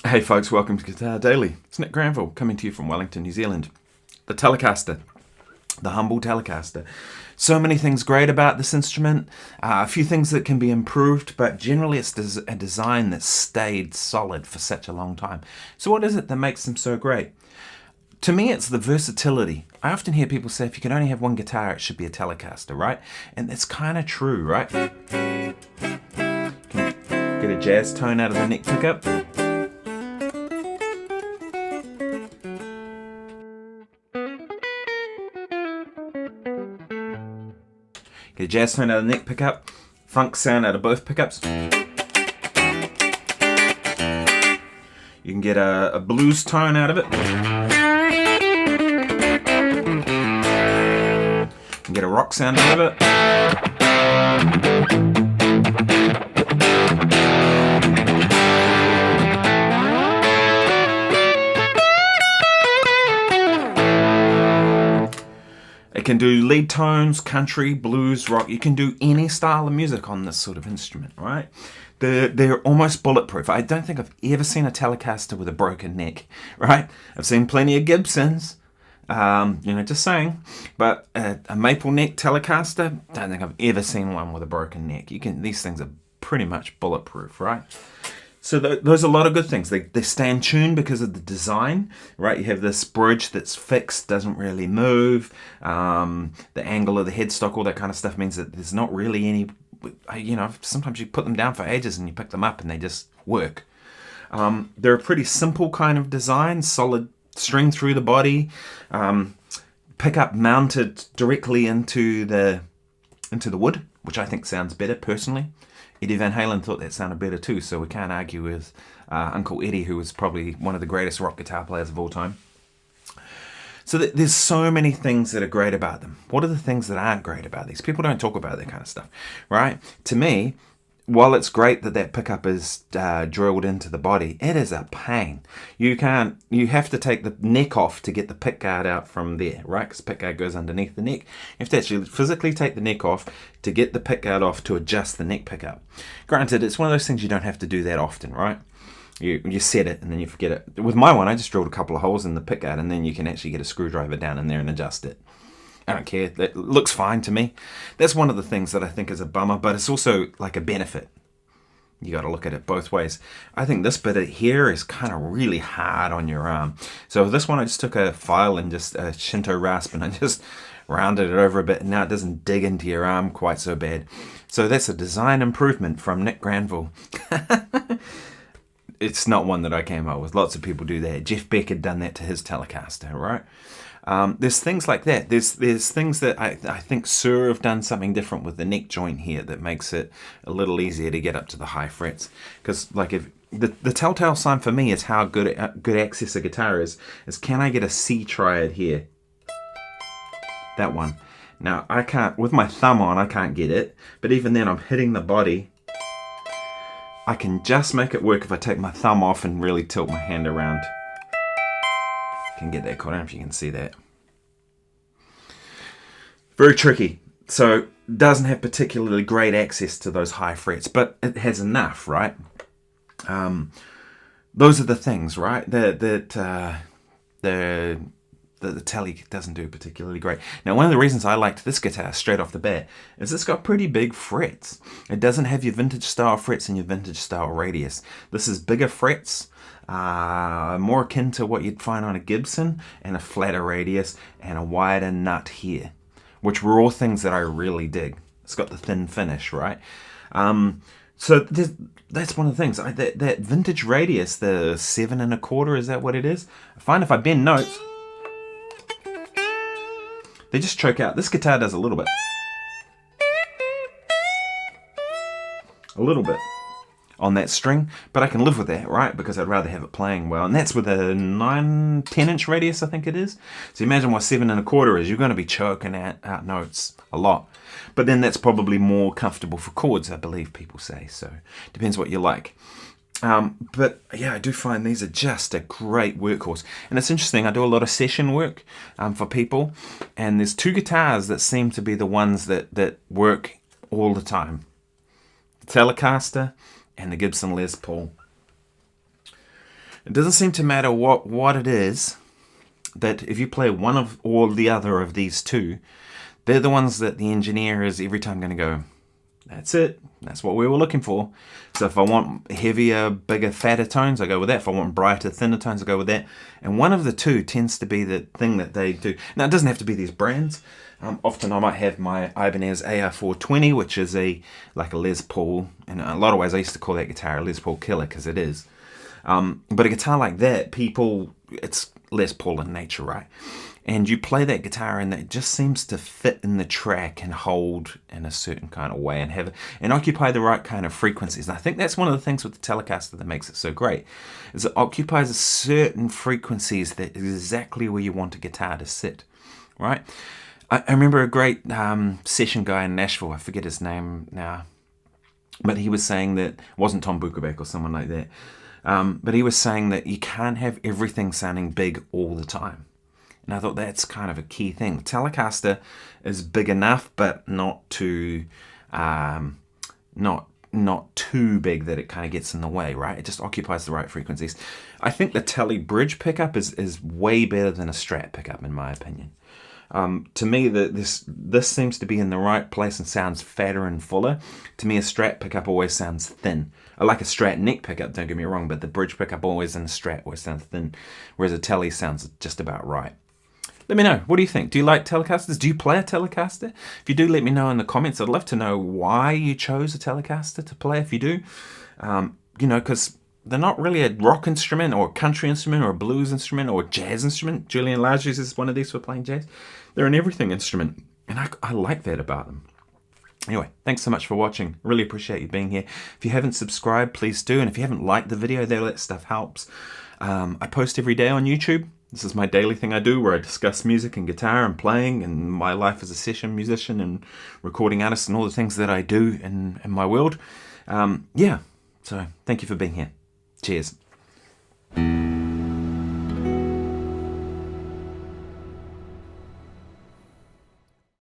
Hey folks, welcome to Guitar Daily. It's Nick Granville coming to you from Wellington, New Zealand. The Telecaster, the humble Telecaster. So many things great about this instrument, a few things that can be improved, but generally it's a design that's stayed solid for such a long time. So what is it that makes them so great? To me, it's the versatility. I often hear people say if you can only have one guitar, it should be a Telecaster, right? And that's kind of true, right? Get a jazz tone out of the neck pickup. Get a jazz tone out of the neck pickup, funk sound out of both pickups. You can get a blues tone out of it. You can get a rock sound out of it. It can do lead tones, country, blues, rock. You can do any style of music on this sort of instrument, right? They're almost bulletproof. I don't think I've ever seen a Telecaster with a broken neck, right? I've seen plenty of Gibsons, just saying. But a maple neck Telecaster, don't think I've ever seen one with a broken neck. These things are pretty much bulletproof, right? So those are a lot of good things. They stay in tune because of the design, right? You have this bridge that's fixed, doesn't really move. The angle of the headstock, all that kind of stuff means that there's not really any, sometimes you put them down for ages and you pick them up and they just work. They're a pretty simple kind of design, solid string through the body, pickup mounted directly into the wood, which I think sounds better personally. Eddie Van Halen thought that sounded better too, so we can't argue with Uncle Eddie, who was probably one of the greatest rock guitar players of all time. So there's so many things that are great about them. What are the things that aren't great about these? People don't talk about that kind of stuff, right? To me, while it's great that pickup is drilled into the body, it is a pain. You have to take the neck off to get the pick guard out from there, right? Because the pick guard goes underneath the neck. You have to actually physically take the neck off to get the pick guard off to adjust the neck pickup. Granted, it's one of those things you don't have to do that often, right? You set it and then you forget it. With my one, I just drilled a couple of holes in the pick guard and then you can actually get a screwdriver down in there and adjust it. I don't care. That looks fine to me. That's one of the things that I think is a bummer, but it's also like a benefit. You got to look at it both ways. I think this bit here is kind of really hard on your arm. So this one, I just took a file and just a Shinto rasp and I just rounded it over a bit. And now it doesn't dig into your arm quite so bad. So that's a design improvement from Nick Granville. It's not one that I came up with. Lots of people do that. Jeff Beck had done that to his Telecaster, right? There's things like that. There's things that I think Sir have done something different with the neck joint here that makes it a little easier to get up to the high frets. Because like if the telltale sign for me is how good access a guitar is can I get a C triad here? That one. Now I can't, with my thumb on, I can't get it. But even then I'm hitting the body. I can just make it work if I take my thumb off and really tilt my hand around. Can get that caught. I don't know if you can see that. Very tricky. So doesn't have particularly great access to those high frets, but it has enough, right? Those are the things, right? The Tele doesn't do particularly great. Now, one of the reasons I liked this guitar straight off the bat is it's got pretty big frets. It doesn't have your vintage style frets and your vintage style radius. This is bigger frets. More akin to what you'd find on a Gibson, and a flatter radius and a wider nut here, which were all things that I really dig. It's got the thin finish, right? So that's one of the things. That vintage radius, the 7 1/4, is that what it is? I find if I bend notes, they just choke out. This guitar does a little bit on that string, but I can live with that, right? Because I'd rather have it playing well. And that's with a 10 inch radius, I think it is. So imagine what 7 1/4 is. You're going to be choking out notes a lot. But then that's probably more comfortable for chords, I believe people say. So depends what you like. But yeah, I do find these are just a great workhorse. And it's interesting, I do a lot of session work for people. And there's two guitars that seem to be the ones that work all the time. The Telecaster and the Gibson Les Paul. It doesn't seem to matter what it is, that if you play one of or the other of these two, they're the ones that the engineer is every time going to go, that's it, that's what we were looking for. So if I want heavier, bigger, fatter tones, I go with that. If I want brighter, thinner tones, I go with that. And one of the two tends to be the thing that they do. Now, it doesn't have to be these brands. Often I might have my Ibanez AR420, which is like a Les Paul. In a lot of ways, I used to call that guitar a Les Paul killer, because it is. But a guitar like that, it's Les Paul in nature, right? And you play that guitar and it just seems to fit in the track and hold in a certain kind of way and occupy the right kind of frequencies. And I think that's one of the things with the Telecaster that makes it so great, is it occupies certain frequencies that is exactly where you want a guitar to sit, right? I remember a great session guy in Nashville, I forget his name now, but he was saying that, it wasn't Tom Bukovac or someone like that, but he was saying that you can't have everything sounding big all the time. And I thought that's kind of a key thing. The Telecaster is big enough, but not too big that it kind of gets in the way, right? It just occupies the right frequencies. I think the Tele bridge pickup is way better than a Strat pickup, in my opinion. To me, this seems to be in the right place and sounds fatter and fuller. To me, a Strat pickup always sounds thin. I like a Strat neck pickup, don't get me wrong, but the bridge pickup always in a Strat always sounds thin, whereas a Tele sounds just about right. Let me know. What do you think? Do you like Telecasters? Do you play a Telecaster? If you do, let me know in the comments. I'd love to know why you chose a Telecaster to play if you do. Because they're not really a rock instrument or a country instrument or a blues instrument or a jazz instrument. Julian Large uses one of these for playing jazz. They're an everything instrument, and I like that about them. Anyway, thanks so much for watching. Really appreciate you being here. If you haven't subscribed, please do. And if you haven't liked the video, that stuff helps. I post every day on YouTube. This is my daily thing I do, where I discuss music and guitar and playing and my life as a session musician and recording artist and all the things that I do in my world. So thank you for being here. Cheers.